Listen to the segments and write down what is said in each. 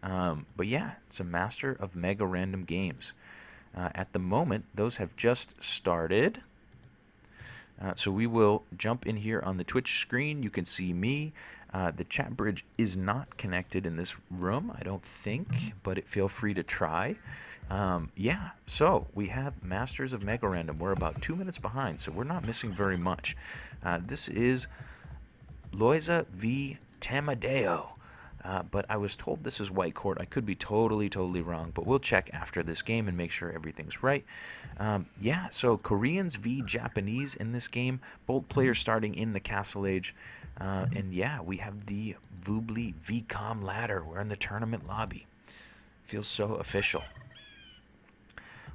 But yeah, it's a master of mega random games. At the moment, those have just started. So we will jump in here on the Twitch screen. You can see me. The chat bridge is not connected in this room, I don't think, but feel free to try. Yeah, so we have Masters of Mega Random. We're about 2 minutes behind, so we're not missing very much. This is Lojza v. Tamadeo. But I was told this is Whitecourt. I could be totally wrong, but we'll check after this game and make sure everything's right. Yeah, so Koreans v. Japanese in this game. Both players starting in the Castle Age. And yeah, we have the Vubli VCOM ladder. We're in the tournament lobby. Feels so official.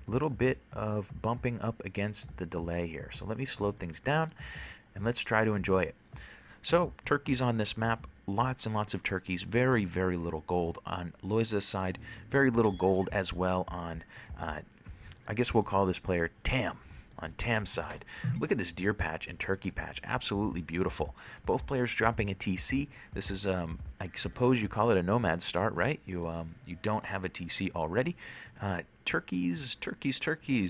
Little bit of bumping up against the delay here. So let me slow things down and let's try to enjoy it. So, turkeys on this map, lots and lots of turkeys, very little gold on Lojza's side, very little gold as well on, I guess we'll call this player Tam, on Tam's side. Look at this deer patch and turkey patch, absolutely beautiful. Both players dropping a TC. This is, I suppose you call it a nomad start, right? You don't have a TC already. Turkeys,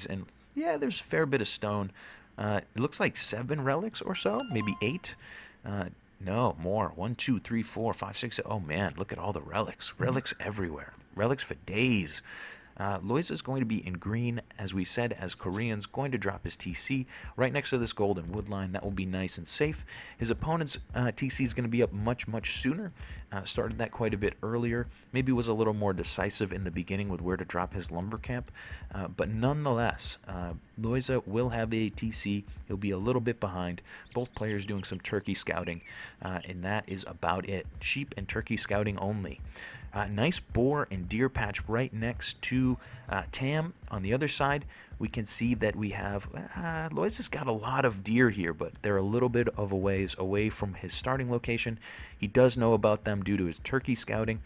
and yeah, there's a fair bit of stone. It looks like 7 relics or so, maybe 8. No, more. 1, 2, 3, 4, 5, 6. Oh man, look at all the relics. Relics everywhere. Relics for days. Lojza is going to be in green, as we said, as Korean's going to drop his TC right next to this golden wood line. That will be nice and safe. His opponent's TC is going to be up much sooner. Started that quite a bit earlier. Maybe was a little more decisive in the beginning with where to drop his lumber camp. But nonetheless, Lojza will have a TC. He'll be a little bit behind. Both players doing some turkey scouting, and that is about it. Sheep and turkey scouting only. Nice boar and deer patch right next to Tam. On the other side, we can see that we have Lojza's got a lot of deer here, but they're a little bit of a ways away from his starting location. He does know about them due to his turkey scouting,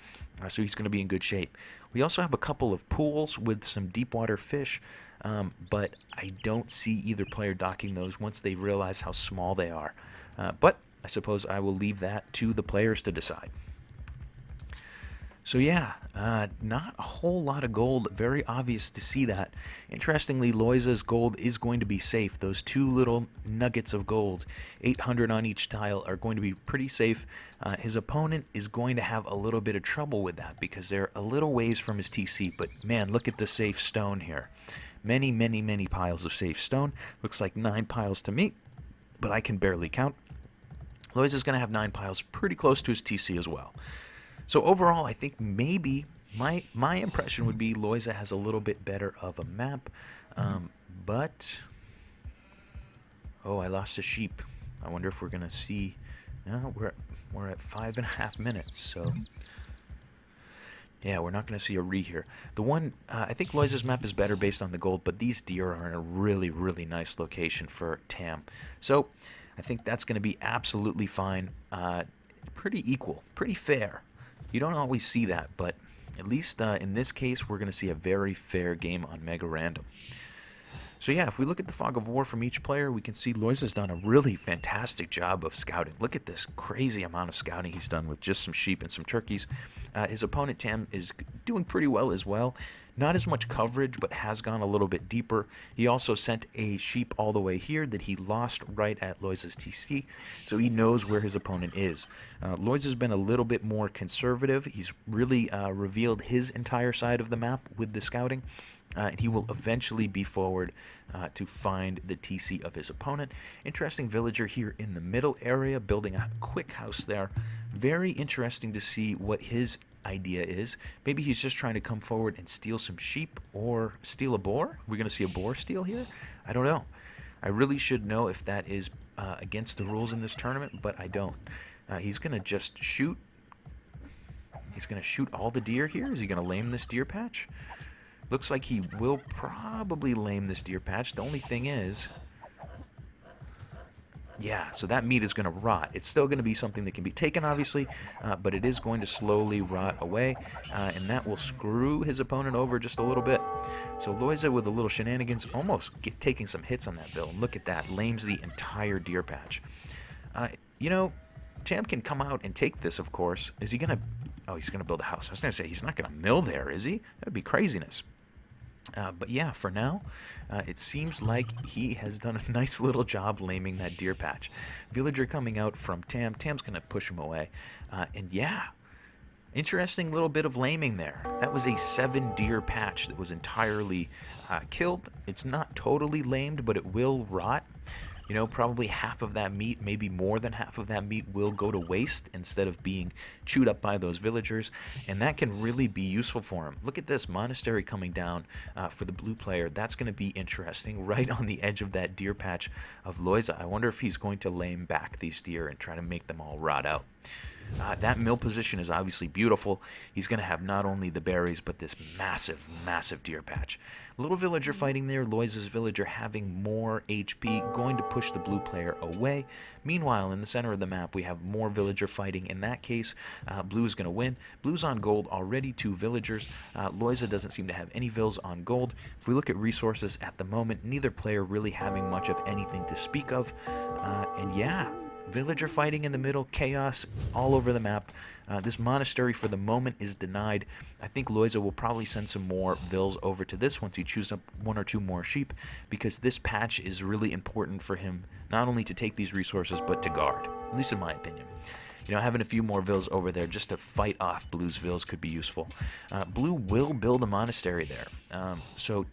so he's going to be in good shape. We also have a couple of pools with some deep water fish, but I don't see either player docking those once they realize how small they are. But I suppose I will leave that to the players to decide. So yeah, not a whole lot of gold. Very obvious to see that. Interestingly, Lojza's gold is going to be safe. Those 2 little nuggets of gold, 800 on each tile, are going to be pretty safe. His opponent is going to have a little bit of trouble with that because they're a little ways from his TC. But man, look at the safe stone here. Many piles of safe stone. Looks like 9 piles to me, but I can barely count. Lojza's going to have 9 piles, pretty close to his TC as well. So overall, I think maybe my impression would be Lojza has a little bit better of a map, but oh, I lost a sheep. I wonder if we're gonna see. No, we're at 5.5 minutes, so yeah, we're not gonna see a re here. The one I think Lojza's map is better based on the gold, but these deer are in a really nice location for Tam. So I think that's gonna be absolutely fine. Pretty equal, pretty fair. You don't always see that, but at least in this case, we're going to see a very fair game on Mega Random. So yeah, if we look at the Fog of War from each player, we can see Lojza's done a really fantastic job of scouting. Look at this crazy amount of scouting he's done with just some sheep and some turkeys. His opponent, Tam, is doing pretty well as well. Not as much coverage, but has gone a little bit deeper. He also sent a sheep all the way here that he lost right at Lojza's TC, so he knows where his opponent is. Lojza's been a little bit more conservative. He's really revealed his entire side of the map with the scouting. And he will eventually be forward to find the TC of his opponent. Interesting villager here in the middle area, building a quick house there. Very interesting to see what his idea is. Maybe he's just trying to come forward and steal some sheep or steal a boar. We're going to see a boar steal here? I don't know. I really should know if that is against the rules in this tournament, but I don't. He's going to just shoot. He's going to shoot all the deer here. Is he going to lame this deer patch? Looks like he will probably lame this deer patch. The only thing is, yeah, so that meat is going to rot. It's still going to be something that can be taken, obviously, but it is going to slowly rot away, and that will screw his opponent over just a little bit. So Lojza with a little shenanigans, almost taking some hits on that villain. Look at that, lames the entire deer patch. You know, Tam can come out and take this, of course. Is he going to Oh, he's going to build a house. I was going to say, he's not going to mill there, is he? That would be craziness. But yeah, for now, it seems like he has done a nice little job laming that deer patch. Villager coming out from Tam. Tam's going to push him away. And yeah, interesting little bit of laming there. That was a 7 deer patch that was entirely killed. It's not totally lamed, but it will rot. You know, probably half of that meat, maybe more than half of that meat, will go to waste instead of being chewed up by those villagers, and that can really be useful for him. Look at this monastery coming down for the blue player. That's going to be interesting, right on the edge of that deer patch of Lojza. I wonder if he's going to lame back these deer and try to make them all rot out. That mill position is obviously beautiful. He's going to have not only the berries, but this massive, massive deer patch. Little villager fighting there. Lojza's villager having more HP, going to push the blue player away. Meanwhile, in the center of the map, we have more villager fighting. In that case, blue is going to win. Blue's on gold already, 2 villagers. Lojza doesn't seem to have any vills on gold. If we look at resources at the moment, neither player really having much of anything to speak of. And yeah, villager fighting in the middle, chaos all over the map. This monastery for the moment is denied. I think Lojza will probably send some more vills over to this once he chews up 1 or 2 more sheep, because this patch is really important for him, not only to take these resources, but to guard, at least in my opinion. You know, having a few more vills over there just to fight off blue's vills could be useful. Blue will build a monastery there. So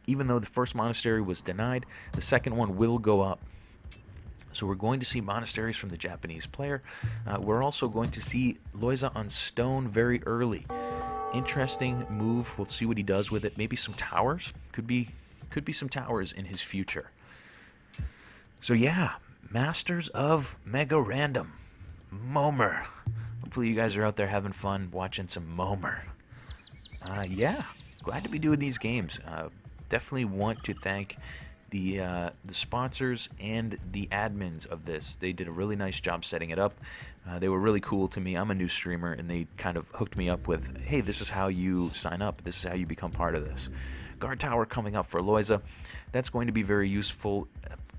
even though the first monastery was denied, the second one will go up. So we're going to see monasteries from the Japanese player. We're also going to see Lojza on stone very early. Interesting move. We'll see what he does with it. Maybe some towers. Could be some towers in his future. So yeah, Masters of Mega Random. MoMR. Hopefully you guys are out there having fun watching some MoMR. Yeah, glad to be doing these games. Definitely want to thank the sponsors and the admins of this. They did a really nice job setting it up. They were really cool to me. I'm a new streamer, and they kind of hooked me up with, hey, this is how you sign up. This is how you become part of this. Guard tower coming up for Lojza. That's going to be very useful.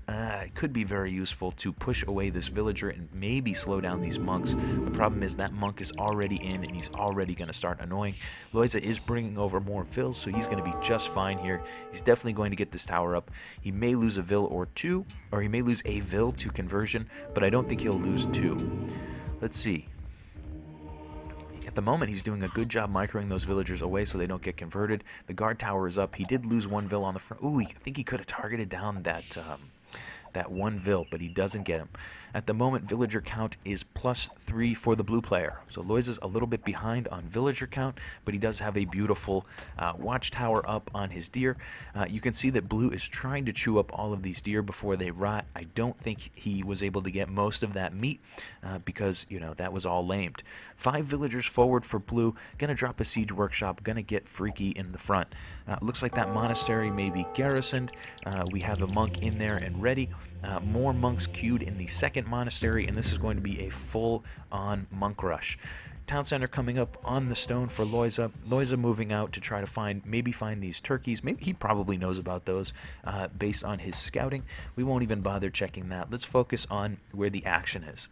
It could be very useful to push away this villager and maybe slow down these monks. The problem is that monk is already in, and he's already going to start annoying. Lojza is bringing over more vills, so he's going to be just fine here. He's definitely going to get this tower up. He may lose a vill or 2, or he may lose a vill to conversion, but I don't think he'll lose 2. Let's see. At the moment, he's doing a good job microing those villagers away so they don't get converted. The guard tower is up. He did lose 1 vill on the front. Ooh, I think he could have targeted down that 1 vill, but he doesn't get him. At the moment, villager count is +3 for the blue player. So Lojza's a little bit behind on villager count, but he does have a beautiful watchtower up on his deer. You can see that blue is trying to chew up all of these deer before they rot. I don't think he was able to get most of that meat because, you know, that was all lamed. 5 villagers forward for blue. Gonna drop a siege workshop. Gonna get freaky in the front. Looks like that monastery may be garrisoned. We have a monk in there and ready. More monks queued in the second monastery, and this is going to be a full-on monk rush. Town center coming up on the stone for Lojza. Lojza moving out to try to maybe find these turkeys. Maybe he probably knows about those based on his scouting. We won't even bother checking that. Let's focus on where the action is.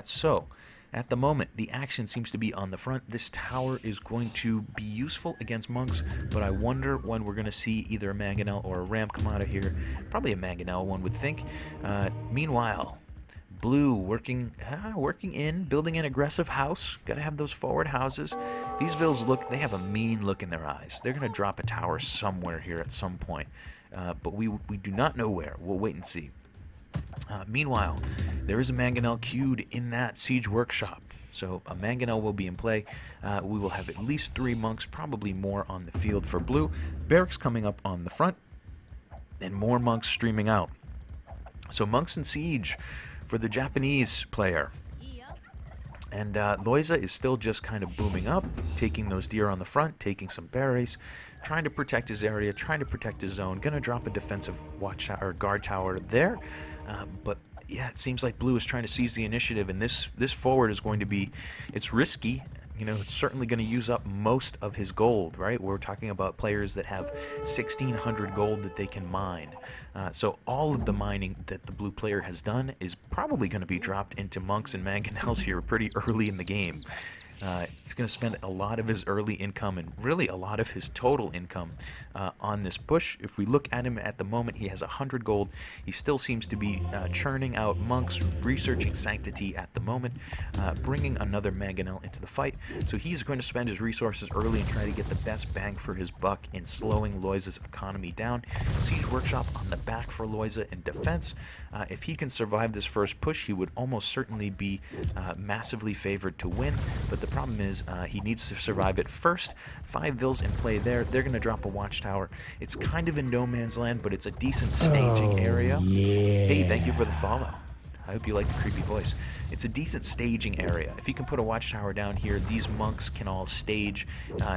So, at the moment, the action seems to be on the front. This tower is going to be useful against monks, but I wonder when we're going to see either a mangonel or a ram come out of here. Probably a mangonel, one would think. Meanwhile, blue working in, building an aggressive house. Got to have those forward houses. These vills they have a mean look in their eyes. They're going to drop a tower somewhere here at some point, but we do not know where. We'll wait and see. Meanwhile, there is a mangonel queued in that siege workshop. So a mangonel will be in play. We will have at least 3 monks, probably more on the field for blue. Barracks coming up on the front, and more monks streaming out. So monks in siege for the Japanese player. And Lojza is still just kind of booming up, taking those deer on the front, taking some berries, trying to protect his area, trying to protect his zone. Gonna drop a defensive guard tower there. But yeah, it seems like blue is trying to seize the initiative, and this forward is going to be, it's risky. You know, it's certainly going to use up most of his gold, right? We're talking about players that have 1,600 gold that they can mine. So all of the mining that the blue player has done is probably going to be dropped into monks and mangonels here pretty early in the game. He's going to spend a lot of his early income and really a lot of his total income on this push. If we look at him at the moment, he has 100 gold. He still seems to be churning out monks, researching sanctity at the moment, bringing another mangonel into the fight. So he's going to spend his resources early and try to get the best bang for his buck in slowing Lojza's economy down. Siege Workshop on the back for Lojza in defense. If he can survive this first push, he would almost certainly be massively favored to win, but the problem is he needs to survive it first. 5 vills in play there. They're going to drop a watchtower. It's kind of in no man's land, but it's a decent staging area. Yeah. Hey, thank you for the follow. I hope you like the creepy voice. It's a decent staging area. If you can put a watchtower down here, these monks can all stage,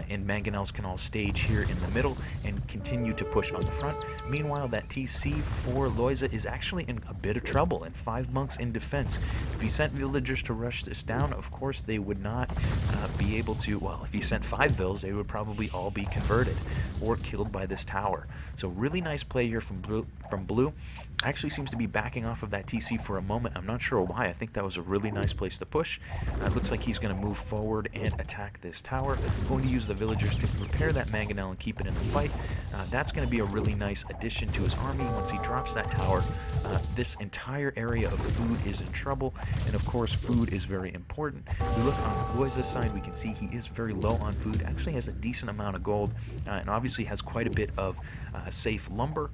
and mangonels can all stage here in the middle and continue to push on the front. Meanwhile, that TC for Lojza is actually in a bit of trouble, and 5 monks in defense. If he sent villagers to rush this down, of course they would not be able to. Well, if he sent 5 vills, they would probably all be converted or killed by this tower. So really nice play here from Blue. Actually seems to be backing off of that TC for a moment. I'm not sure why. I think that was a really nice place to push. It looks like he's going to move forward and attack this tower. Going to use the villagers to repair that mangonel and keep it in the fight. That's going to be a really nice addition to his army. Once he drops that tower, this entire area of food is in trouble, and of course food is very important. If we look on Lojza's side, we can see he is very low on food. Actually has a decent amount of gold, and obviously has quite a bit of safe lumber.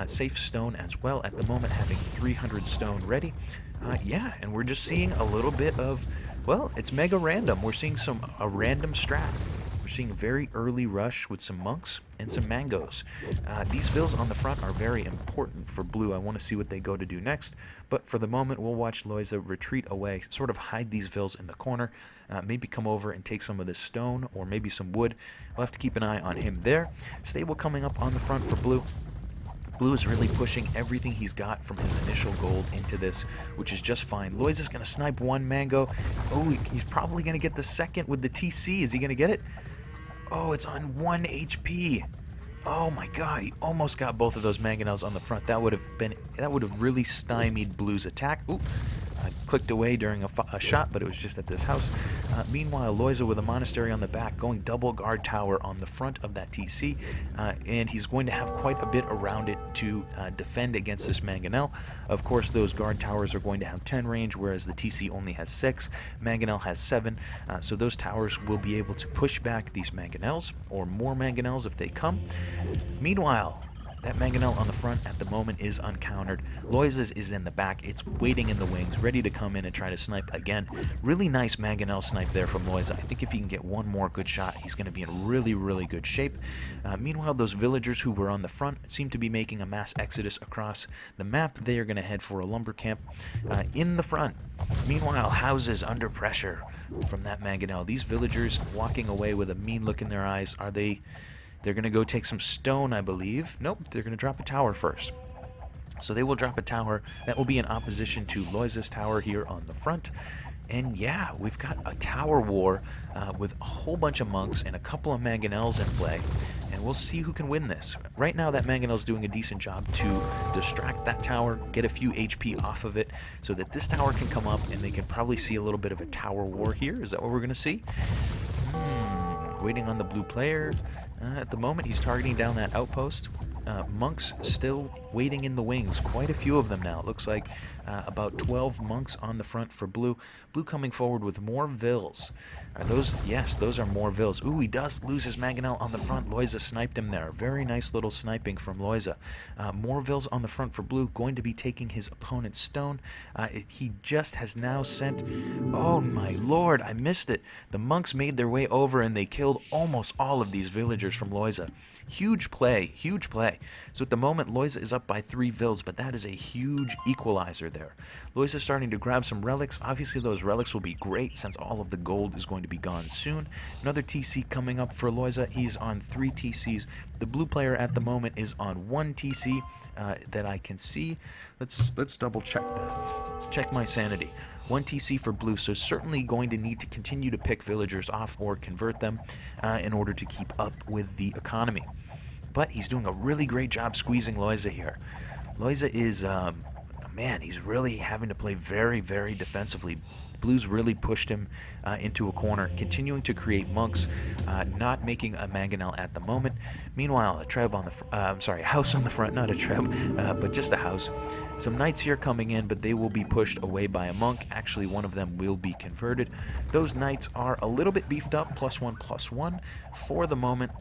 Safe stone as well at the moment, having 300 stone ready. Yeah, and we're just seeing a little bit of, well, it's mega random. We're seeing a random strat. We're seeing a very early rush with some monks and some mangoes. These vills on the front are very important for Blue. I want to see what they go to do next, but for the moment we'll watch Lojza retreat away, sort of hide these vills in the corner, maybe come over and take some of this stone or maybe some wood. We'll have to keep an eye on him there. Stable coming up on the front for Blue. Blue is really pushing everything he's got from his initial gold into this, which is just fine. Lojza's going to snipe 1 mango. Oh, he's probably going to get the second with the TC. Is he going to get it? Oh, it's on 1 HP. Oh my god, he almost got both of those mangonels on the front. That would have really stymied Blue's attack. Ooh. I clicked away during a shot, but it was just at this house. Meanwhile, Lojza with a monastery on the back, going double guard tower on the front of that TC, and he's going to have quite a bit around it to defend against this mangonel. Of course, those guard towers are going to have 10 range, whereas the TC only has 6. Mangonel has 7, so those towers will be able to push back these mangonels, or more mangonels if they come. Meanwhile, that mangonel on the front at the moment is uncountered. Lojza's is in the back. It's waiting in the wings, ready to come in and try to snipe again. Really nice mangonel snipe there from Lojza. I think if he can get one more good shot, he's going to be in really, really good shape. Meanwhile, those villagers who were on the front seem to be making a mass exodus across the map. They are going to head for a lumber camp in the front. Meanwhile, houses under pressure from that mangonel. These villagers walking away with a mean look in their eyes. They're going to go take some stone, I believe. Nope, they're going to drop a tower first. So they will drop a tower. That will be in opposition to Lojza's tower here on the front. And yeah, we've got a tower war with a whole bunch of monks and a couple of mangonels in play. And we'll see who can win this. Right now, that mangonel's doing a decent job to distract that tower, get a few HP off of it, so that this tower can come up and they can probably see a little bit of a tower war here. Is that what we're going to see? Waiting on the blue player. At the moment, he's targeting down that outpost. Monks still waiting in the wings. Quite a few of them now. It looks like about 12 monks on the front for Blue. Blue coming forward with more vills. Are those? Yes, those are more vills. Ooh, he does lose his mangonel on the front. Lojza sniped him there. Very nice little sniping from Lojza. More vills on the front for Blue. Going to be taking his opponent's stone. He just has now sent... Oh my lord, I missed it. The monks made their way over and they killed almost all of these villagers from Lojza. Huge play, huge play. So at the moment, Lojza is up by 3 vills, but that is a huge equalizer there. Lojza's starting to grab some relics. Obviously, those relics will be great since all of the gold is going to be gone soon. Another TC coming up for Lojza. He's on 3 TCs. The blue player at the moment is on 1 TC that I can see. Let's double check that. Check my sanity. 1 TC for Blue, so certainly going to need to continue to pick villagers off or convert them in order to keep up with the economy. But he's doing a really great job squeezing Lojza here. Lojza is man, he's really having to play very, very defensively. Blues really pushed him into a corner, continuing to create monks, not making a mangonel at the moment. Meanwhile, a treb on the house on the front, not a treb, but just a house. Some knights here coming in, but they will be pushed away by a monk. Actually, one of them will be converted. Those knights are a little bit beefed up, +1/+1. For the moment,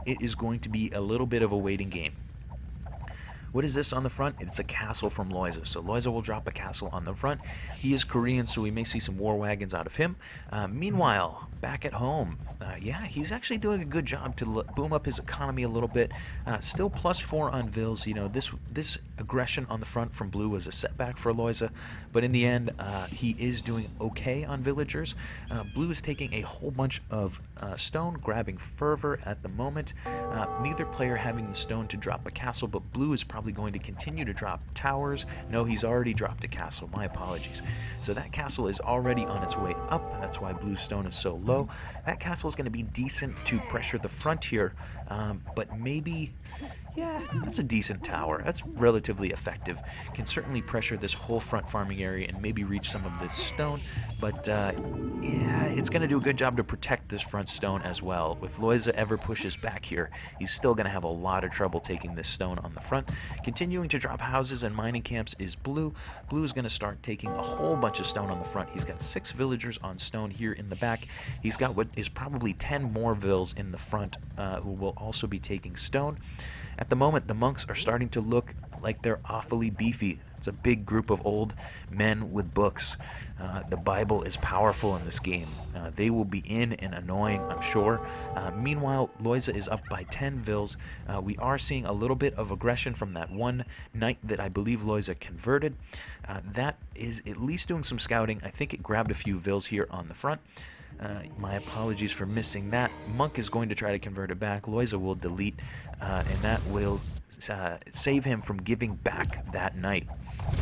it is going to be a little bit of a waiting game. What is this on the front? It's a castle from Lojza. So Lojza will drop a castle on the front. He is Korean, so we may see some war wagons out of him. Meanwhile, back at home, yeah, he's actually doing a good job to boom up his economy a little bit. Still +4 on Vils. You know, this aggression on the front from Blue was a setback for Lojza, but in the end, he is doing okay on villagers. Blue is taking a whole bunch of stone, grabbing fervor at the moment. Neither player having the stone to drop a castle, but Blue is probably going to continue to drop towers. No, he's already dropped a castle. My apologies. So that castle is already on its way up. That's why Blue's stone is so low. That castle is going to be decent to pressure the front here, but maybe... yeah, that's a decent tower. That's relatively effective. Can certainly pressure this whole front farming area and maybe reach some of this stone. But, yeah, it's going to do a good job to protect this front stone as well. If Lojza ever pushes back here, he's still going to have a lot of trouble taking this stone on the front. Continuing to drop houses and mining camps is Blue. Blue is going to start taking a whole bunch of stone on the front. He's got 6 villagers on stone here in the back. He's got what is probably 10 more vills in the front who will also be taking stone. At the moment, the monks are starting to look like they're awfully beefy. It's a big group of old men with books. The Bible is powerful in this game. They will be in and annoying, I'm sure. Meanwhile, Lojza is up by 10 vils. We are seeing a little bit of aggression from that one knight that I believe Lojza converted. That is at least doing some scouting. I think it grabbed a few vils here on the front. My apologies for missing that. Monk is going to try to convert it back. Lojza will delete, and that will save him from giving back that knight.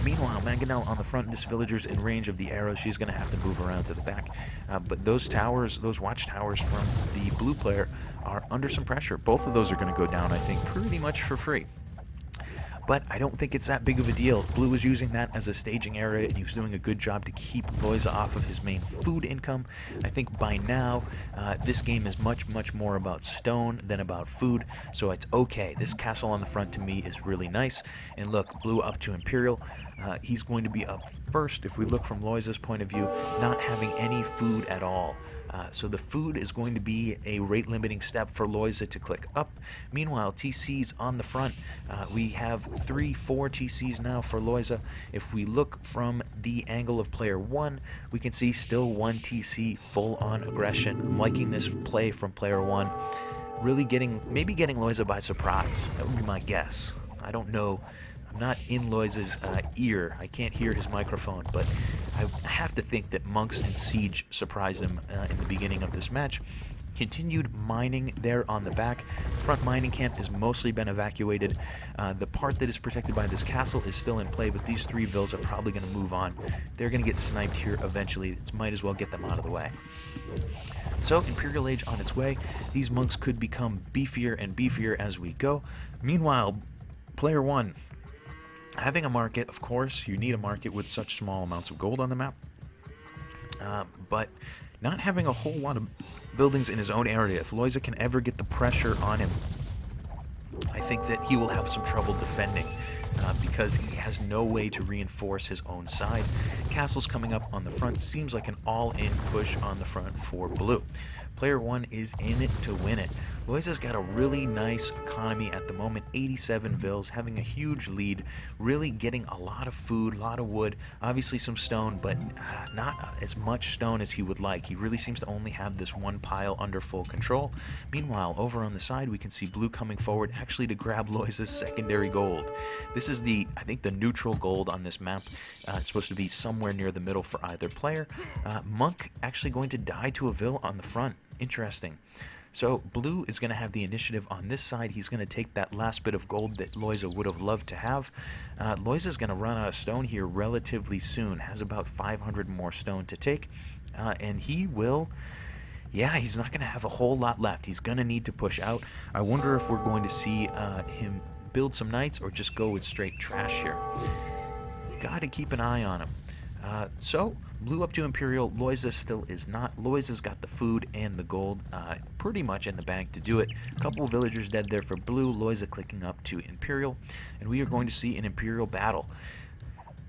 Meanwhile, Mangonel on the front, this villager's in range of the arrow. She's going to have to move around to the back. But those towers, those watchtowers from the blue player are under some pressure. Both of those are going to go down, I think, pretty much for free. But I don't think it's that big of a deal. Blue was using that as a staging area, and he was doing a good job to keep Lojza off of his main food income. I think by now, this game is much, much more about stone than about food, so it's okay. This castle on the front to me is really nice. And look, Blue up to Imperial. He's going to be up first, if we look from Lojza's point of view, not having any food at all. So the food is going to be a rate-limiting step for Lojza to click up. Meanwhile, TCs on the front. We have 3-4 TCs now for Lojza. If we look from the angle of player 1, we can see still 1 TC full-on aggression. I'm liking this play from player 1. Really maybe getting Lojza by surprise. That would be my guess. I don't know. I'm not in Lojza's ear. I can't hear his microphone, but I have to think that Monks and Siege surprised him in the beginning of this match. Continued mining there on the back. The front mining camp has mostly been evacuated. The part that is protected by this castle is still in play, but these 3 vills are probably going to move on. They're going to get sniped here eventually. It might as well get them out of the way. So, Imperial Age on its way. These monks could become beefier and beefier as we go. Meanwhile, player 1... having a market, of course, you need a market with such small amounts of gold on the map. But not having a whole lot of buildings in his own area. If Lojza can ever get the pressure on him, I think that he will have some trouble defending because he has no way to reinforce his own side. Castles coming up on the front seems like an all-in push on the front for Blue. Player 1 is in it to win it. Lojza's got a really nice economy at the moment, 87 vils, having a huge lead, really getting a lot of food, a lot of wood, obviously some stone, but not as much stone as he would like. He really seems to only have this one pile under full control. Meanwhile, over on the side, we can see Blue coming forward actually to grab Lojza's secondary gold. This is I think the neutral gold on this map. It's supposed to be somewhere near the middle for either player. Monk actually going to die to a vill on the front. Interesting. So Blue is going to have the initiative on this side. He's going to take that last bit of gold that Lojza would have loved to have. Lojza's going to run out of stone here relatively soon. Has about 500 more stone to take. And he will... yeah, he's not going to have a whole lot left. He's going to need to push out. I wonder if we're going to see him build some knights or just go with straight trash here. got to keep an eye on him. So, blue up to Imperial. Lojza still is not. Lojza's got the food and the gold pretty much in the bank to do it. A couple of villagers dead there for blue. Lojza clicking up to Imperial. And we are going to see an Imperial battle.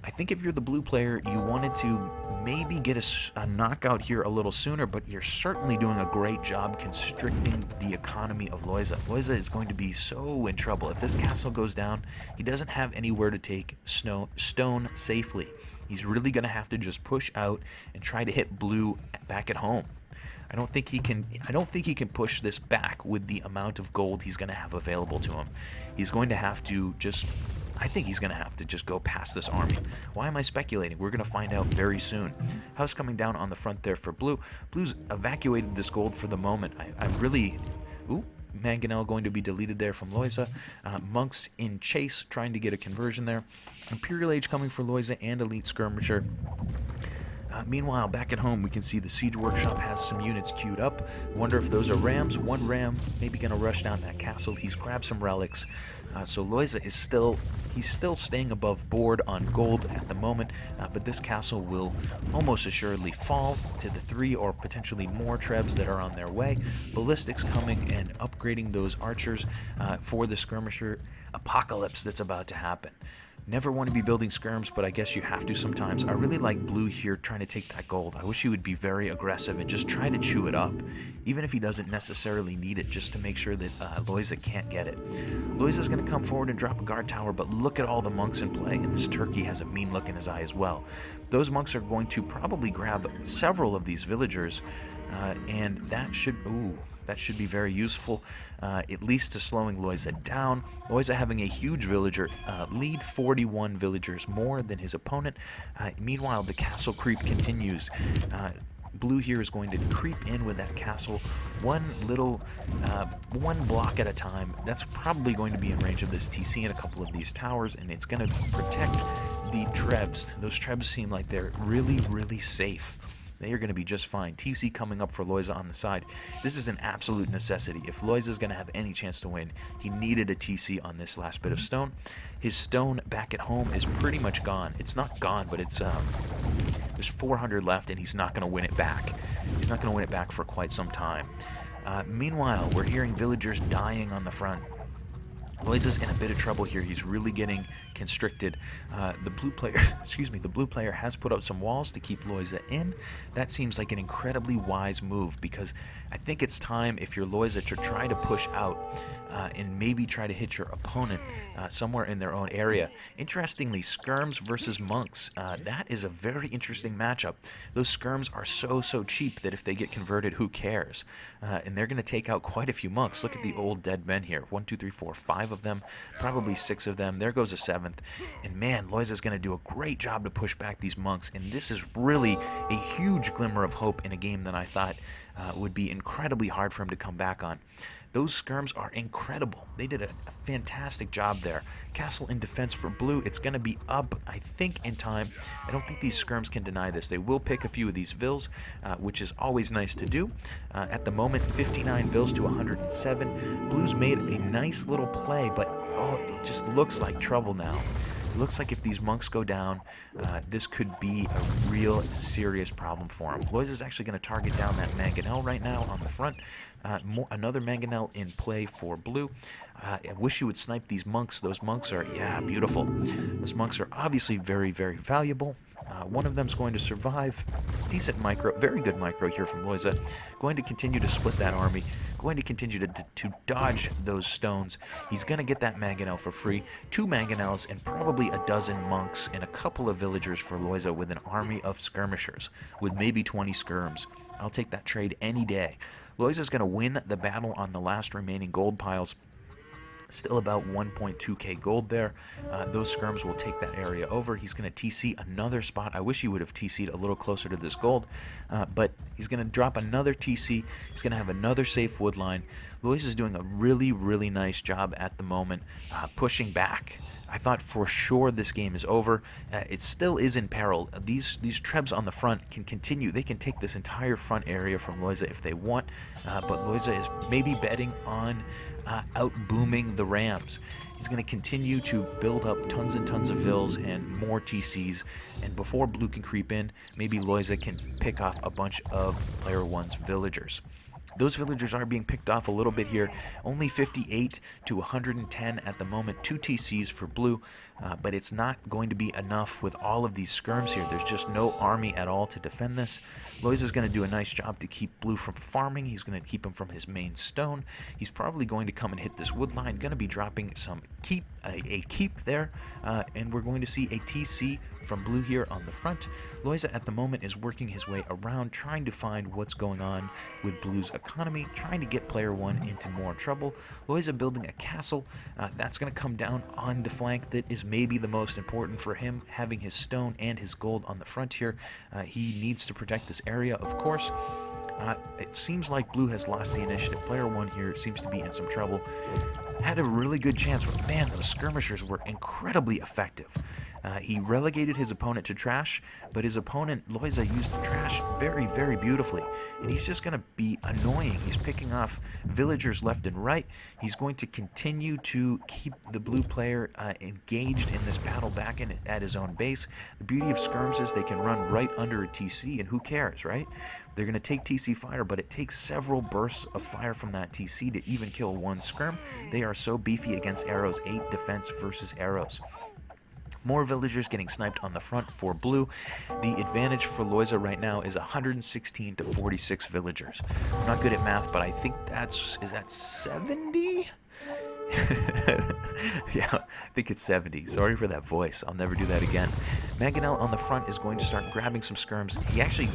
I think if you're the blue player, you wanted to maybe get a knockout here a little sooner, but you're certainly doing a great job constricting the economy of Lojza. Lojza is going to be so in trouble. If this castle goes down, he doesn't have anywhere to take stone safely. He's really going to have to just push out and try to hit blue back at home. I don't think he can push this back with the amount of gold he's going to have available to him. He's going to have to just... I think he's going to have to just go past this army. Why am I speculating? We're going to find out very soon. House coming down on the front there for blue. Blue's evacuated this gold for the moment. I really... Ooh, Mangonel going to be deleted there from Lojza. Monks in chase trying to get a conversion there. Imperial Age coming for Lojza and Elite Skirmisher. Meanwhile, back at home, we can see the Siege Workshop has some units queued up. Wonder if those are rams. One ram maybe going to rush down that castle. He's grabbed some relics. So Lojza is still staying above board on gold at the moment, but this castle will almost assuredly fall to the 3 or potentially more trebs that are on their way. Ballistics coming and upgrading those archers for the skirmisher apocalypse that's about to happen. Never want to be building skirms, but I guess you have to sometimes. I really like blue here trying to take that gold. I wish he would be very aggressive and just try to chew it up, even if he doesn't necessarily need it, just to make sure that Lojza can't get it. Lojza's going to come forward and drop a guard tower, but look at all the monks in play, and this turkey has a mean look in his eye as well. Those monks are going to probably grab several of these villagers, and that should be very useful, at least to slowing Lojza down. Lojza having a huge villager lead, 41 villagers more than his opponent. Meanwhile, the castle creep continues. Blue here is going to creep in with that castle one block at a time. That's probably going to be in range of this TC and a couple of these towers, and it's going to protect the trebs. Those trebs seem like they're really, really safe. They are going to be just fine. TC coming up for Lojza on the side. This is an absolute necessity. If Lojza is going to have any chance to win, he needed a TC on this last bit of stone. His stone back at home is pretty much gone. It's not gone, but it's there's 400 left, and he's not going to win it back. He's not going to win it back for quite some time. Meanwhile, we're hearing villagers dying on the front. Lojza's in a bit of trouble here. He's really getting constricted. The blue player has put up some walls to keep Lojza in. That seems like an incredibly wise move, because I think it's time, if you're Lojza, to try to push out and maybe try to hit your opponent somewhere in their own area. Interestingly, skirms versus monks. That is a very interesting matchup. Those skirms are so cheap that if they get converted, who cares? And they're going to take out quite a few monks. Look at the old dead men here. 1, 2, 3, 4, 5 of them, probably 6 of them. There goes a 7th. And man, Lojza's going to do a great job to push back these monks. And this is really a huge glimmer of hope in a game that I thought would be incredibly hard for him to come back on. Those skirms are incredible. They did a fantastic job there. Castle in defense for blue. It's going to be up, I think, in time. I don't think these skirms can deny this. They will pick a few of these vills, which is always nice to do. At the moment, 59 vills to 107. Blue's made a nice little play, but it just looks like trouble now. It looks like if these monks go down, this could be a real serious problem for him. Lojza is actually going to target down that Mangonel right now on the front. Another Mangonel in play for blue. I wish you would snipe these monks. Those monks are, beautiful. Those monks are obviously very, very valuable. One of them's going to survive. Decent micro, very good micro here from Lojza. Going to continue to split that army. Going to continue to dodge those stones. He's going to get that Mangonel for free. 2 Mangonels and probably a dozen monks and a couple of villagers for Lojza with an army of skirmishers with maybe 20 skirms. I'll take that trade any day. Lojza's going to win the battle on the last remaining gold piles. Still about 1.2k gold there. Those skirms will take that area over. He's going to TC another spot. I wish he would have TC'd a little closer to this gold, but he's going to drop another TC. He's going to have another safe wood line. Lojza is doing a really, really nice job at the moment, pushing back. I thought for sure this game is over. It still is in peril. These trebs on the front can continue. They can take this entire front area from Lojza if they want, but Lojza is maybe betting on out booming the Rams. He's going to continue to build up tons and tons of vills and more TCs. And before blue can creep in, maybe Lojza can pick off a bunch of player one's villagers. Those villagers are being picked off a little bit here. Only 58 to 110 at the moment. 2 TCs for blue, but it's not going to be enough with all of these skirms here. There's just no army at all to defend this. Lojza's going to do a nice job to keep blue from farming. He's going to keep him from his main stone. He's probably going to come and hit this wood line. Going to be dropping some a keep there, and we're going to see a TC from blue here on the front. Lojza at the moment is working his way around, trying to find what's going on with blue's economy, trying to get player one into more trouble. Lojza building a castle. That's going to come down on the flank that is maybe the most important for him, having his stone and his gold on the front here. He needs to protect this area, of course. It seems like blue has lost the initiative. Player one here seems to be in some trouble. Had a really good chance, but man, those skirmishers were incredibly effective. He relegated his opponent to trash, but his opponent, Lojza, used the trash very, very beautifully. And he's just going to be annoying. He's picking off villagers left and right. He's going to continue to keep the blue player engaged in this battle back at his own base. The beauty of skirms is they can run right under a TC, and who cares, right? They're going to take TC fire, but it takes several bursts of fire from that TC to even kill one skirm. They are so beefy against arrows. 8 defense versus arrows. More villagers getting sniped on the front for blue. The advantage for Lojza right now is 116 to 46 villagers. I'm not good at math, but I think is that 70? Yeah, I think it's 70. Sorry for that voice. I'll never do that again. Mangonel on the front is going to start grabbing some skirms. He actually,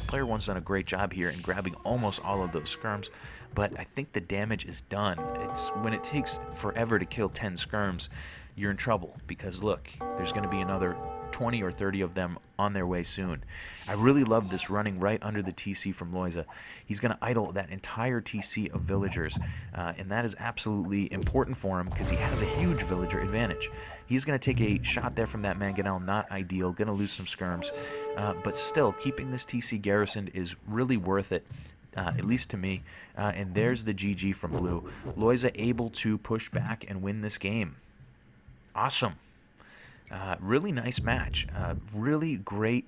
player one's done a great job here in grabbing almost all of those skirms, but I think the damage is done. It's when it takes forever to kill 10 skirms, you're in trouble, because look, there's going to be another 20 or 30 of them on their way soon. I really love this running right under the TC from Lojza. He's going to idle that entire TC of villagers, and that is absolutely important for him because he has a huge villager advantage. He's going to take a shot there from that Mangonel, not ideal, going to lose some skirms, but still, keeping this TC garrisoned is really worth it. At least to me, and there's the GG from blue. Lojza able to push back and win this game. Awesome. Really nice match. Really great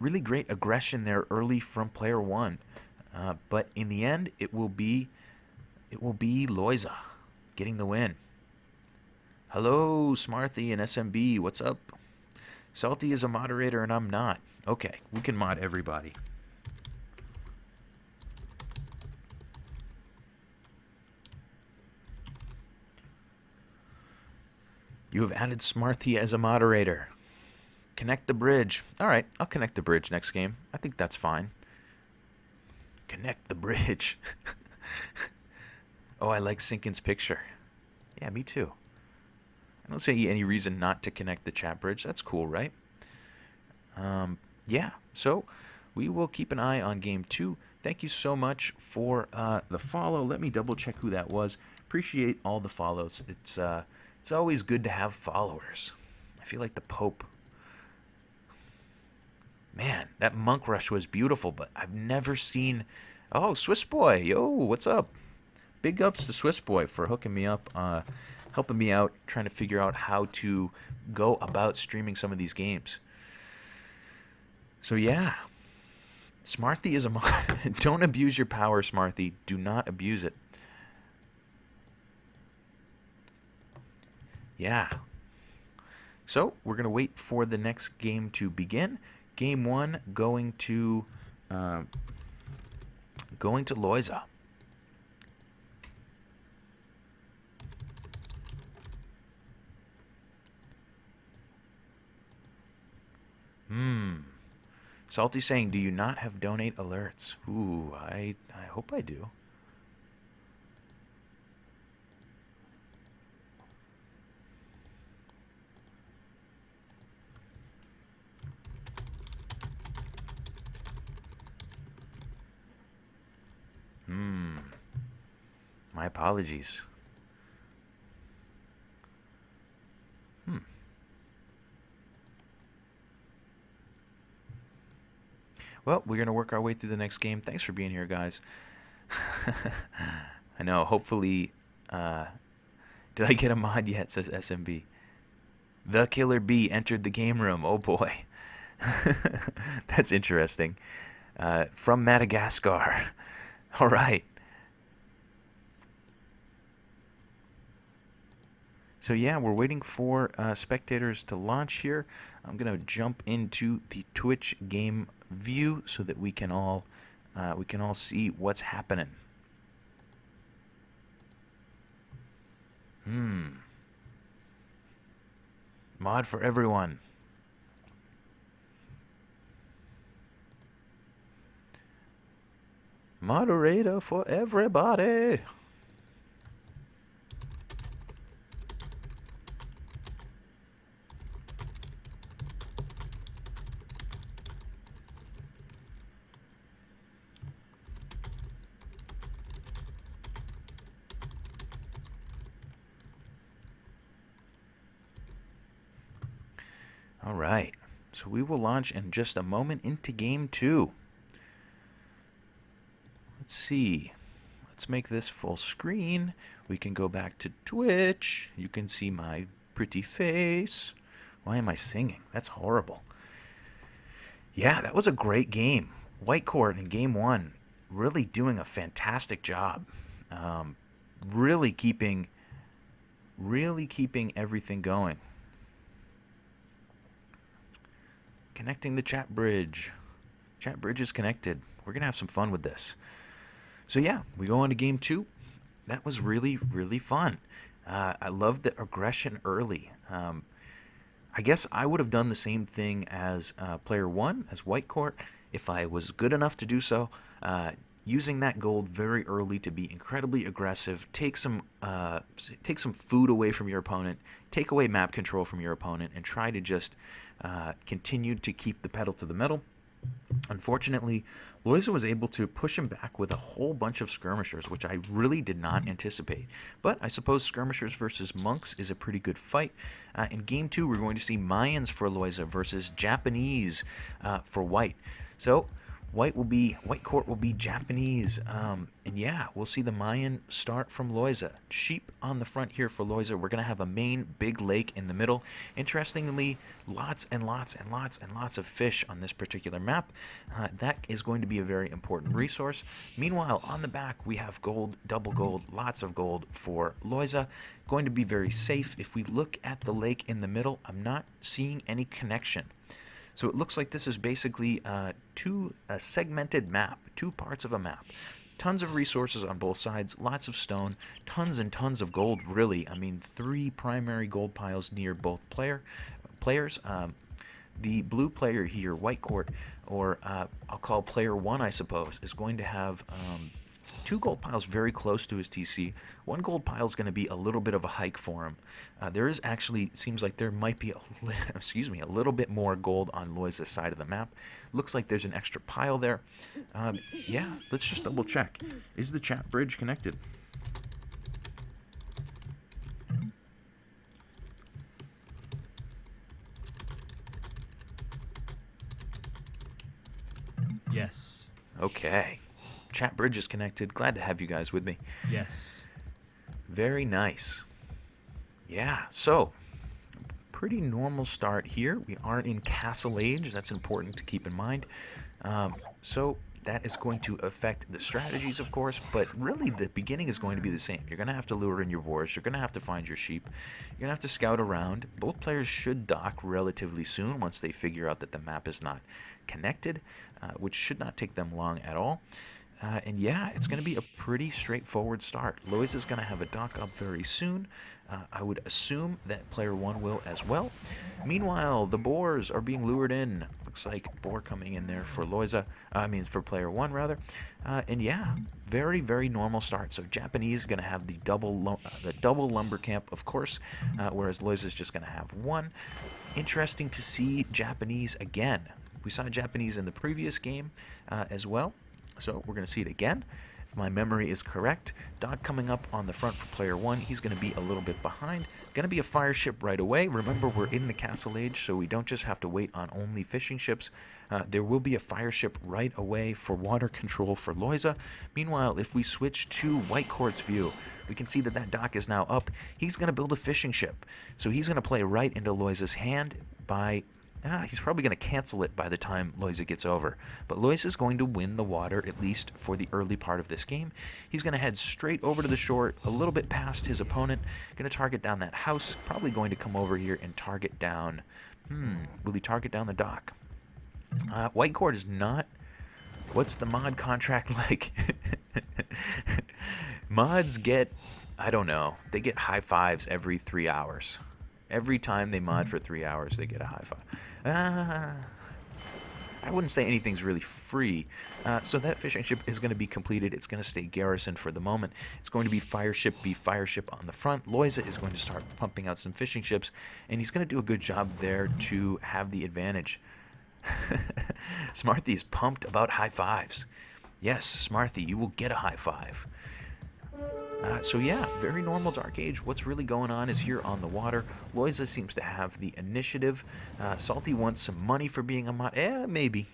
aggression there early from player one. But in the end, it will be Lojza getting the win. Hello, Smarthy and SMB. What's up? Salty is a moderator and I'm not. Okay, we can mod everybody. You have added Smarthy as a moderator. Connect the bridge. All right, I'll connect the bridge next game. I think that's fine. Connect the bridge. Oh, I like Sinkin's picture. Yeah, me too. I don't see any reason not to connect the chat bridge. That's cool, right? Yeah, so we will keep an eye on game 2. Thank you so much for the follow. Let me double check who that was. Appreciate all the follows. It's always good to have followers. I feel like the Pope. Man, that monk rush was beautiful, but I've never seen... Oh, Swiss Boy. Yo, what's up? Big ups to Swiss Boy for hooking me up, helping me out, trying to figure out how to go about streaming some of these games. So, yeah. Smarthy is a... Don't abuse your power, Smarthy. Do not abuse it. Yeah. So we're gonna wait for the next game to begin. Game 1 going to Lojza. Salty saying, do you not have donate alerts? Ooh, I hope I do. My apologies. Well, we're going to work our way through the next game. Thanks for being here, guys. I know. Hopefully, did I get a mod yet? Says SMB. The Killer Bee entered the game room. Oh boy, that's interesting. From Madagascar. All right. So yeah, we're waiting for spectators to launch here. I'm gonna jump into the Twitch game view so that we can all see what's happening. Mod for everyone. Moderator for everybody. All right. So we will launch in just a moment into game 2. Let's see. Let's make this full screen. We can go back to Twitch. You can see my pretty face. Why am I singing? That's horrible. Yeah, that was a great game. Whitecourt in game 1 really doing a fantastic job. Really keeping everything going. Connecting the chat bridge. Chat bridge is connected. We're going to have some fun with this. So yeah, we go on to game 2. That was really, really fun. I loved the aggression early. I guess I would have done the same thing as player 1, as Whitecourt, if I was good enough to do so. Using that gold very early to be incredibly aggressive, take some food away from your opponent, take away map control from your opponent, and try to just continue to keep the pedal to the metal. Unfortunately, Lojza was able to push him back with a whole bunch of skirmishers, which I really did not anticipate. But I suppose skirmishers versus monks is a pretty good fight. In game 2, we're going to see Mayans for Lojza versus Japanese for White. So Whitecourt will be Japanese. And yeah, we'll see the Mayan start from Lojza. Sheep on the front here for Lojza. We're going to have a main big lake in the middle. Interestingly, lots and lots and lots and lots of fish on this particular map. That is going to be a very important resource. Meanwhile, on the back, we have gold, double gold, lots of gold for Lojza. Going to be very safe. If we look at the lake in the middle, I'm not seeing any connection. So it looks like this is basically a segmented map, 2 parts of a map. Tons of resources on both sides, lots of stone, tons and tons of gold, really. I mean, 3 primary gold piles near both players. The blue player here, Whitecourt, or I'll call player 1, I suppose, is going to have 2 gold piles very close to his TC. 1 gold pile is going to be a little bit of a hike for him. There is actually, seems like there might be a little bit more gold on Lojza's side of the map. Looks like there's an extra pile there. Yeah, let's just double check. Is the chat bridge connected? Yes. Okay. Chat bridge is connected. Glad to have you guys with me. Yes. Very nice. Yeah, so pretty normal start here. We aren't in Castle Age. That's important to keep in mind. So that is going to affect the strategies, of course, but really the beginning is going to be the same. You're going to have to lure in your boars. You're going to have to find your sheep. You're going to have to scout around. Both players should dock relatively soon once they figure out that the map is not connected, which should not take them long at all. And yeah, it's going to be a pretty straightforward start. Lojza is going to have a dock up very soon. I would assume that player 1 will as well. Meanwhile, the boars are being lured in. Looks like boar coming in there for Lojza. For player 1 rather. And yeah, very, very normal start. So Japanese is going to have the double lumber camp, of course, whereas Lojza is just going to have 1. Interesting to see Japanese again. We saw Japanese in the previous game as well. So we're going to see it again. If my memory is correct, dock coming up on the front for player 1. He's going to be a little bit behind. Going to be a fire ship right away. Remember, we're in the castle age, so we don't just have to wait on only fishing ships. There will be a fire ship right away for water control for Lojza. Meanwhile, if we switch to Whitecourt's view, we can see that that dock is now up. He's going to build a fishing ship. So he's going to play right into Lojza's hand by... he's probably going to cancel it by the time Lojza gets over. But Lojza is going to win the water, at least for the early part of this game. He's going to head straight over to the shore, a little bit past his opponent. Going to target down that house. Probably going to come over here and target down... will he target down the dock? Whitecourt is not... What's the mod contract like? Mods get... I don't know. They get high fives every 3 hours. Every time they mod for 3 hours, they get a high five. I wouldn't say anything's really free. So that fishing ship is going to be completed. It's going to stay garrison for the moment. It's going to be fire ship on the front. Lojza is going to start pumping out some fishing ships, and he's going to do a good job there to have the advantage. Smarthy is pumped about high fives. Yes, Smarthy, you will get a high five. So yeah, very normal Dark Age. What's really going on is here on the water. Lojza seems to have the initiative. Salty wants some money for being a mod. Maybe.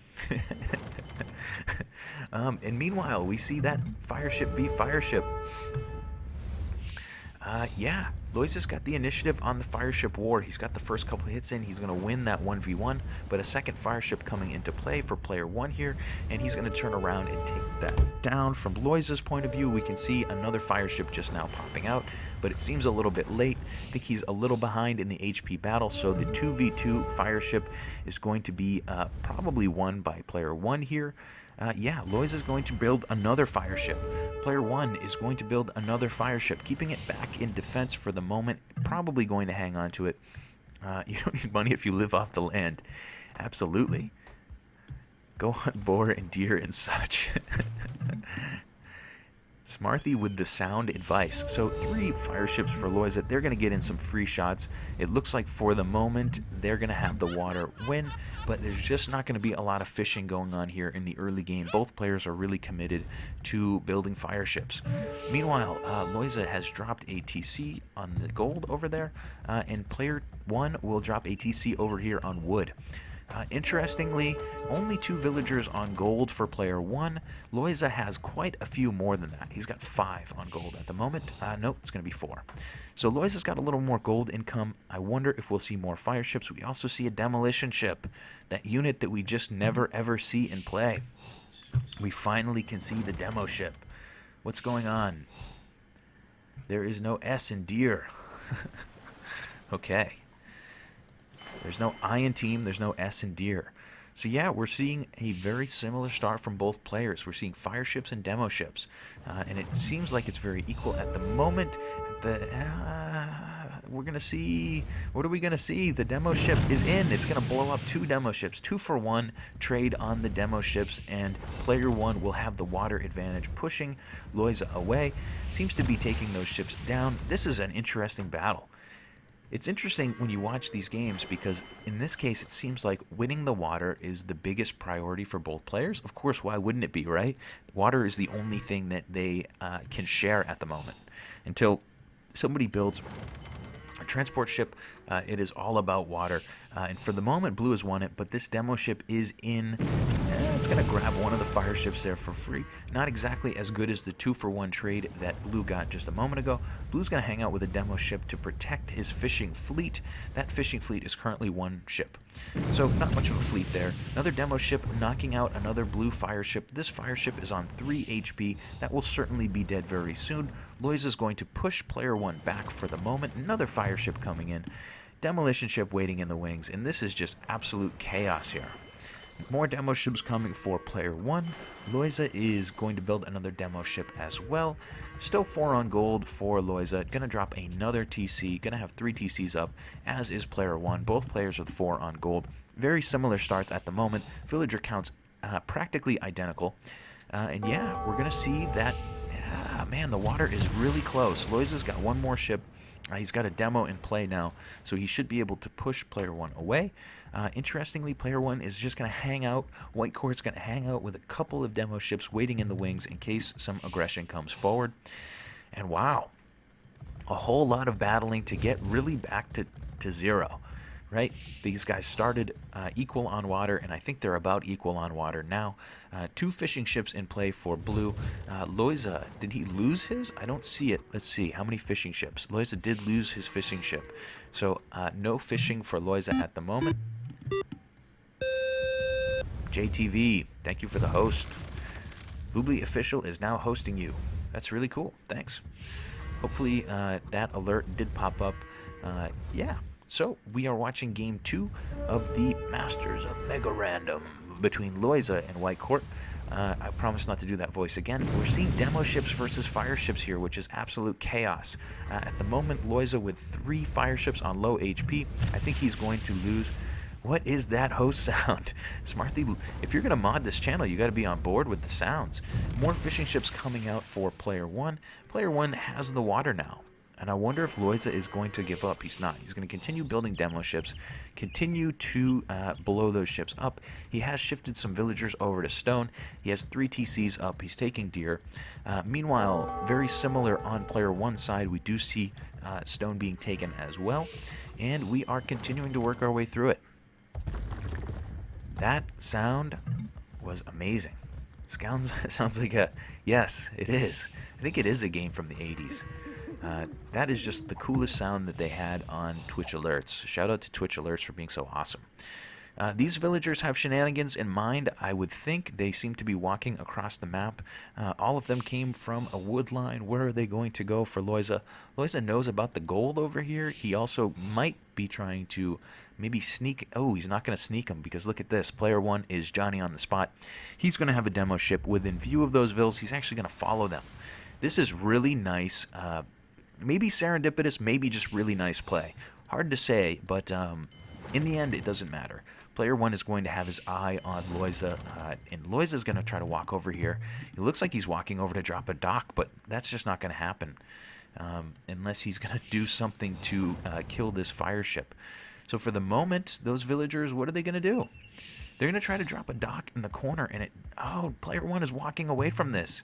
And meanwhile, we see that fire ship be fire ship. Yeah, Lojza's got the initiative on the fire ship war. He's got the first couple hits in. He's going to win that 1v1, but a second fire ship coming into play for player 1 here, and he's going to turn around and take that down. From Lojza's point of view, we can see another fire ship just now popping out, but it seems a little bit late. I think he's a little behind in the HP battle, so the 2v2 fire ship is going to be probably won by player 1 here. Yeah, Lojza is going to build another fire ship. Player 1 is going to build another fire ship, keeping it back in defense for the moment, probably going to hang on to it. You don't need money if you live off the land. Absolutely. Go hunt boar and deer and such. Smarthy with the sound advice. So 3 fire ships for Lojza. They're going to get in some free shots. It looks like for the moment they're going to have the water win, but there's just not going to be a lot of fishing going on here in the early game. Both players are really committed to building fire ships. Meanwhile, Lojza has dropped a TC on the gold over there, and player 1 will drop a TC over here on wood. Interestingly, only 2 villagers on gold for player 1. Lojza has quite a few more than that. He's got 5 on gold at the moment. Nope, it's going to be 4. So Lojza's got a little more gold income. I wonder if we'll see more fire ships. We also see a demolition ship, that unit that we just never ever see in play. We finally can see the demo ship. What's going on? There is no S in deer. Okay. There's no I in team, there's no S in deer. So yeah, we're seeing a very similar start from both players. We're seeing fire ships and demo ships. And it seems like it's very equal at the moment. We're going to see... What are we going to see? The demo ship is in. It's going to blow up 2 demo ships. 2 for 1 trade on the demo ships, and player 1 will have the water advantage, pushing Lojza away. Seems to be taking those ships down. This is an interesting battle. It's interesting when you watch these games because in this case it seems like winning the water is the biggest priority for both players. Of course, why wouldn't it be, right? Water is the only thing that they can share at the moment. Until somebody builds a transport ship, it is all about water. And for the moment, blue has won it, but this demo ship is in... It's going to grab one of the fire ships there for free. Not exactly as good as the 2-for-1 trade that blue got just a moment ago. Blue's going to hang out with a demo ship to protect his fishing fleet. That fishing fleet is currently 1 ship. So not much of a fleet there. Another demo ship knocking out another blue fire ship. This fire ship is on 3 HP. That will certainly be dead very soon. Lojza is going to push player 1 back for the moment. Another fire ship coming in. Demolition ship waiting in the wings. And this is just absolute chaos here. More demo ships coming for player 1. Lojza is going to build another demo ship as well. Still 4 on gold for Lojza. Gonna drop another TC. Gonna have 3 TCs up, as is player 1. Both players with 4 on gold. Very similar starts at the moment. Villager counts practically identical. And yeah, we're gonna see that, man, the water is really close. Lojza's got 1 more ship. He's got a demo in play now, so he should be able to push player 1 away. Interestingly, player 1 is just going to hang out. Whitecourt's going to hang out with a couple of demo ships waiting in the wings in case some aggression comes forward. And wow, a whole lot of battling to get really back to zero, right? These guys started equal on water, and I think they're about equal on water now. 2 fishing ships in play for blue. Lojza, did he lose his? I don't see it. Let's see. How many fishing ships? Lojza did lose his fishing ship. So no fishing for Lojza at the moment. JTV, thank you for the host. Vubli Official is now hosting you. That's really cool. Thanks. Hopefully that alert did pop up. Yeah. So we are watching game 2 of the Masters of Mega Random between Lojza and Whitecourt. I promise not to do that voice again. We're seeing demo ships versus fire ships here, which is absolute chaos. At the moment, Lojza with 3 fire ships on low HP. I think he's going to lose. What is that host sound? Smarthy, if you're going to mod this channel, you got to be on board with the sounds. More fishing ships coming out for player 1. Player 1 has the water now. And I wonder if Lojza is going to give up. He's not. He's going to continue building demo ships, continue to blow those ships up. He has shifted some villagers over to stone. He has 3 TCs up. He's taking deer. Meanwhile, very similar on player 1 side, we do see stone being taken as well. And we are continuing to work our way through it. That sound was amazing. Sounds like a... Yes, it is. I think it is a game from the 80s. That is just the coolest sound that they had on Twitch Alerts. Shout out to Twitch Alerts for being so awesome. These villagers have shenanigans in mind. I would think they seem to be walking across the map. All of them came from a wood line. Where are they going to go for Lojza? Lojza knows about the gold over here. He also might be trying to maybe sneak. Oh, he's not going to sneak him because look at this. Player 1 is Johnny on the spot. He's going to have a demo ship within view of those vills. He's actually going to follow them. This is really nice. Maybe serendipitous, maybe just really nice play. Hard to say, but in the end, it doesn't matter. Player 1 is going to have his eye on Lojza, and Lojza is going to try to walk over here. It looks like he's walking over to drop a dock, but that's just not going to happen unless he's going to do something to kill this fire ship. So for the moment, those villagers, what are they going to do? They're going to try to drop a dock in the corner, and player 1 is walking away from this.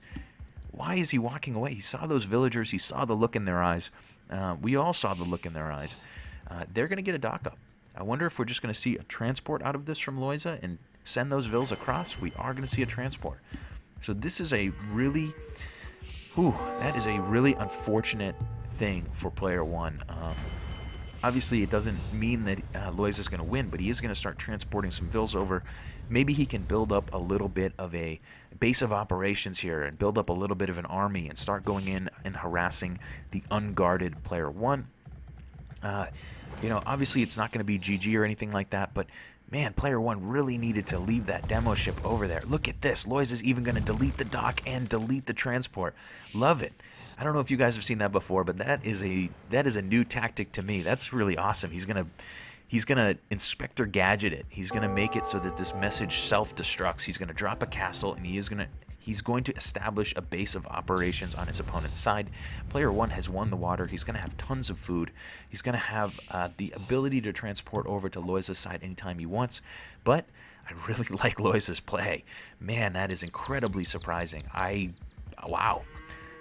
Why is he walking away? He saw those villagers. He saw the look in their eyes. We all saw the look in their eyes. They're going to get a dock up. I wonder if we're just going to see a transport out of this from Lojza and send those vills across. We are going to see a transport. So this is a really... that is a really unfortunate thing for player 1. Obviously, it doesn't mean that Lojza is going to win, but he is going to start transporting some vills over. Maybe he can build up a little bit of a base of operations here and build up a little bit of an army and start going in and harassing the unguarded player 1. Obviously it's not going to be GG or anything like that, but man, player 1 really needed to leave that demo ship over there. Look at this. Lojza's even going to delete the dock and delete the transport. Love it. I don't know if you guys have seen that before, but that is a new tactic to me. That's really awesome. He's gonna Inspector Gadget it. He's gonna make it so that this message self-destructs. He's gonna drop a castle, and he's going to establish a base of operations on his opponent's side. Player 1 has won the water. He's gonna have tons of food. He's gonna have the ability to transport over to Lojza's side anytime he wants. But I really like Lojza's play. Man, that is incredibly surprising. Wow.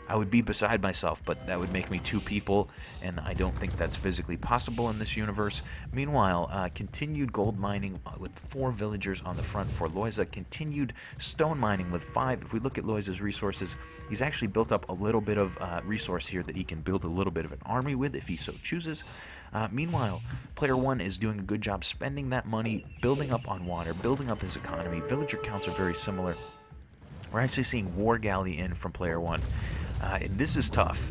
I would be beside myself, but that would make me 2 people, and I don't think that's physically possible in this universe. Meanwhile, continued gold mining with 4 villagers on the front for Lojza. Continued stone mining with 5. If we look at Lojza's resources, he's actually built up a little bit of resource here that he can build a little bit of an army with if he so chooses. Meanwhile, player 1 is doing a good job spending that money, building up on water, building up his economy. Villager counts are very similar. We're actually seeing War Galley in from player 1. And this is tough.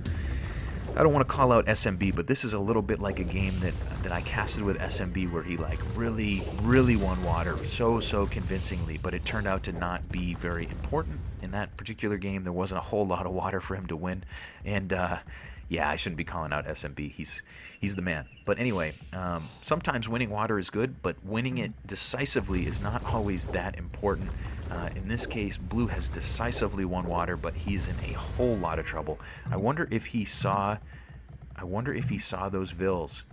I don't want to call out SMB, but this is a little bit like a game that I casted with SMB where he really won water so convincingly, but it turned out to not be very important. In that particular game, there wasn't a whole lot of water for him to win. And yeah, I shouldn't be calling out SMB. He's the man. But anyway, sometimes winning water is good, but winning it decisively is not always that important. In this case, Blue has decisively won water, but he's in a whole lot of trouble. I wonder if he saw I wonder if he saw those vills.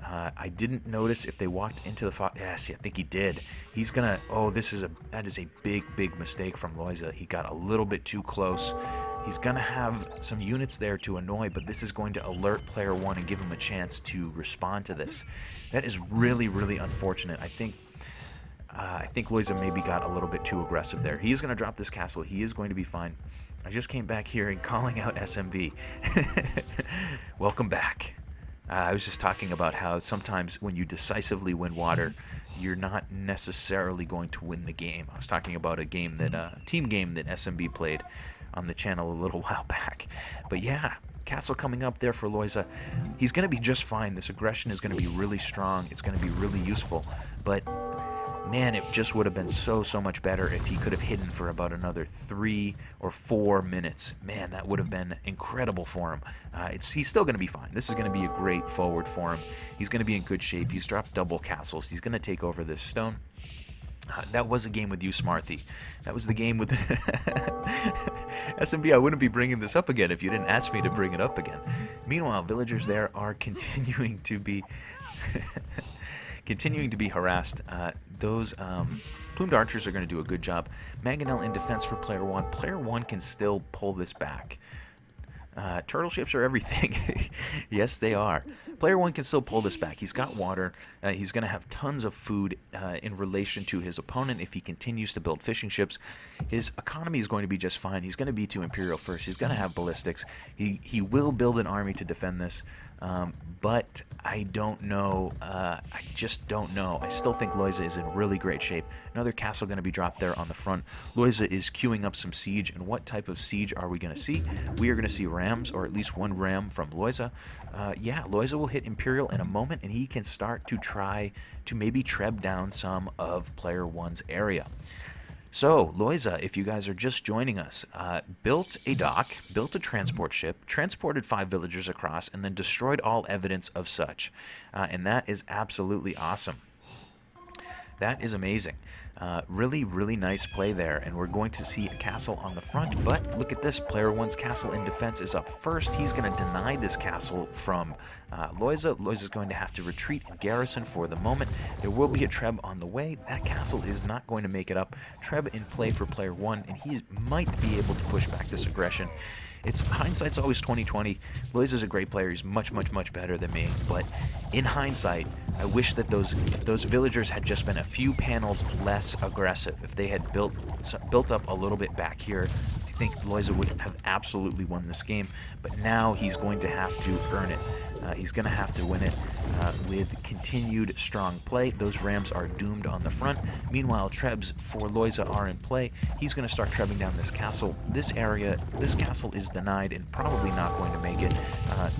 I didn't notice if they walked into the yes, I think he did. He's gonna. Oh, that is a big mistake from Lojza. He got a little bit too close. He's gonna have some units there to annoy, but this is going to alert player one and give him a chance to respond to this. That is really unfortunate. I think Lojza maybe got a little bit too aggressive there. He is gonna drop this castle. He is going to be fine. I just came back here and calling out SMB. Welcome back. I was just talking about how sometimes when you decisively win water, you're not necessarily going to win the game. I was talking about a game that team game that SMB played on the channel a little while back. But yeah, castle coming up there for Lojza. He's going to be just fine. This aggression is going to be really strong. It's going to be really useful. But man, it just would have been so much better if he could have hidden for about another 3 or 4 minutes. Man, that would have been incredible for him. He's still going to be fine. This is going to be a great forward for him. He's going to be in good shape. He's dropped double castles. He's going to take over this stone. That was a game with you, Smarthy. That was the game with SMB. I wouldn't be bringing this up again if you didn't ask me to bring it up again. Meanwhile, villagers there are continuing to be harassed. Those plumed archers are going to do a good job. Mangonel in defense for player one. Player one can still pull this back. Turtle ships are everything. Yes, they are. Player one can still pull this back. He's got water. He's going to have tons of food in relation to his opponent if he continues to build fishing ships. His economy is going to be just fine. He's going to be to Imperial first. He's going to have ballistics. He will build an army to defend this. But I don't know. I just don't know. I still think Lojza is in really great shape. Another castle going to be dropped there on the front. Lojza is queuing up some siege. And what type of siege are we going to see? We are going to see rams, or at least one ram from Lojza. Yeah, Lojza will hit Imperial in a moment, and he can start to try to maybe treb down some of player one's area. So, Lojza, if you guys are just joining us, built a dock, built a transport ship, transported 5 villagers across, and then destroyed all evidence of such. And that is absolutely awesome. That is amazing. Really nice play there, and we're going to see a castle on the front, but look at this. Player one's castle in defense is up first. He's going to deny this castle from Lojza. Lojza's going to have to retreat and garrison for the moment. There will be a treb on the way. That castle is not going to make it up. Treb in play for player one, and he might be able to push back this aggression. Hindsight's always 20/20. Lojza's a great player. He's much better than me. But in hindsight, I wish that if those villagers had just been a few panels less aggressive, if they had built up a little bit back here, I think Lojza would have absolutely won this game. But now he's going to have to earn it. He's going to have to win it with continued strong play. Those rams are doomed on the front. Meanwhile, trebs for Lojza are in play. He's going to start trebbing down this castle. This castle is denied and probably not going to make it.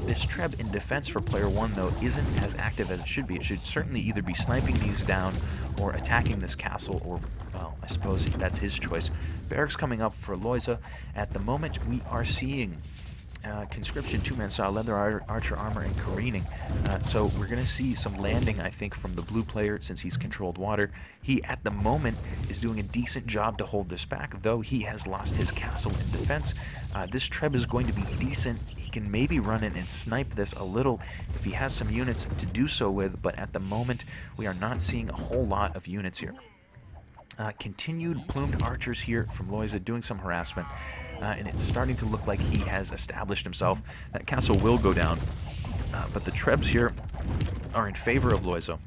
This treb in defense for player one, though, isn't as active as it should be. It should certainly either be sniping these down or attacking this castle, or, well, I suppose that's his choice. Barracks coming up for Lojza. At the moment, we are seeing conscription, 2-man style, leather archer armor, and careening. So we're going to see some landing, I think, from the blue player since he's controlled water. He, at the moment, is doing a decent job to hold this back, though he has lost his castle in defense. This treb is going to be decent. He can maybe run in and snipe this a little if he has some units to do so with, but at the moment, we are not seeing a whole lot of units here. Continued plumed archers here from Lojza doing some harassment, and it's starting to look like he has established himself. That castle will go down, but the trebs here are in favor of Lojza.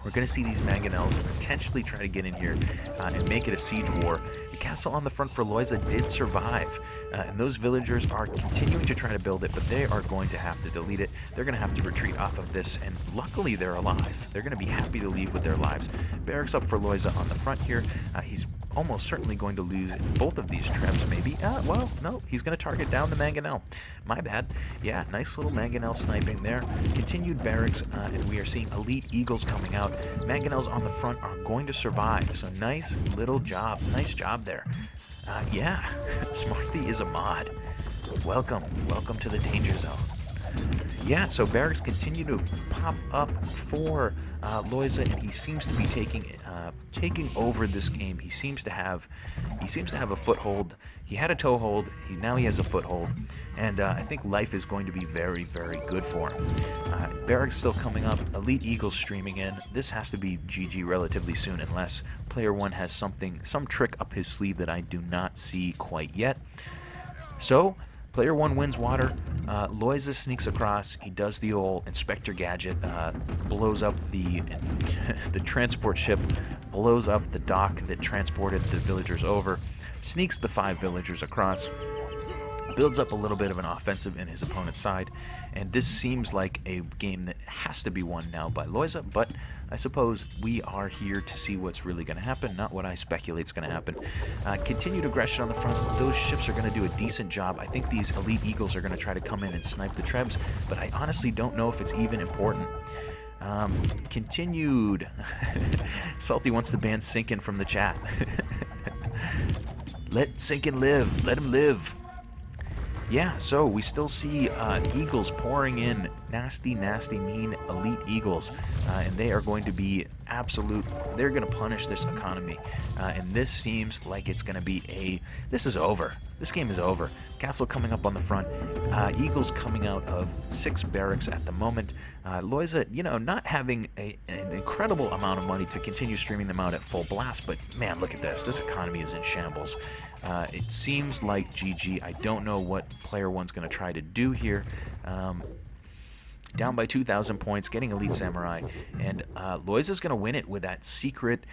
We're going to see these mangonels potentially try to get in here and make it a siege war. The castle on the front for Lojza did survive, and those villagers are continuing to try to build it, but they are going to have to delete it. They're going to have to retreat off of this, and luckily they're alive. They're going to be happy to leave with their lives. Barracks up for Lojza on the front here. He's almost certainly going to lose both of these trebs, maybe. Well, no, he's going to target down the mangonel. My bad. Yeah, nice little mangonel sniping there. Continued barracks, and we are seeing elite eagles coming out. Mangonels on the front are going to survive, so nice little job. Nice job there. Yeah, Smarthy is a mod. Welcome to the danger zone. Yeah, so barracks continue to pop up for Lojza, and he seems to be taking over this game. He seems to have a foothold. He had a toehold. Now he has a foothold, and I think life is going to be very, very good for him. Barracks still coming up. Elite Eagles streaming in. This has to be GG relatively soon, unless player one has some trick up his sleeve that I do not see quite yet. So, player one wins water. Lojza sneaks across. He does the old Inspector Gadget, blows up the the transport ship, blows up the dock that transported the villagers over, sneaks the 5 villagers across, builds up a little bit of an offensive in his opponent's side, and this seems like a game that has to be won now by Lojza, but I suppose we are here to see what's really going to happen, not what I speculate is going to happen. Continued aggression on the front. Those ships are going to do a decent job. I think these Elite Eagles are going to try to come in and snipe the Trebs, but I honestly don't know if it's even important. Continued. Salty wants to ban Sinkin from the chat. Let Sinkin live. Let him live. Yeah, so we still see Eagles pouring in. Nasty, nasty, mean Elite Eagles. And they are going to be they're going to punish this economy. And this seems like it's going to be this is over. This game is over. Castle coming up on the front. Eagles coming out of 6 barracks at the moment. Lojza, not having an incredible amount of money to continue streaming them out at full blast, but man, look at this. This economy is in shambles. It seems like GG. I don't know what player one's going to try to do here. Down by 2,000 points, getting Elite Samurai, and Lojza's going to win it with that secret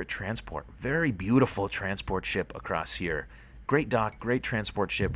transport. Very beautiful transport ship across here. Great dock, great transport ship.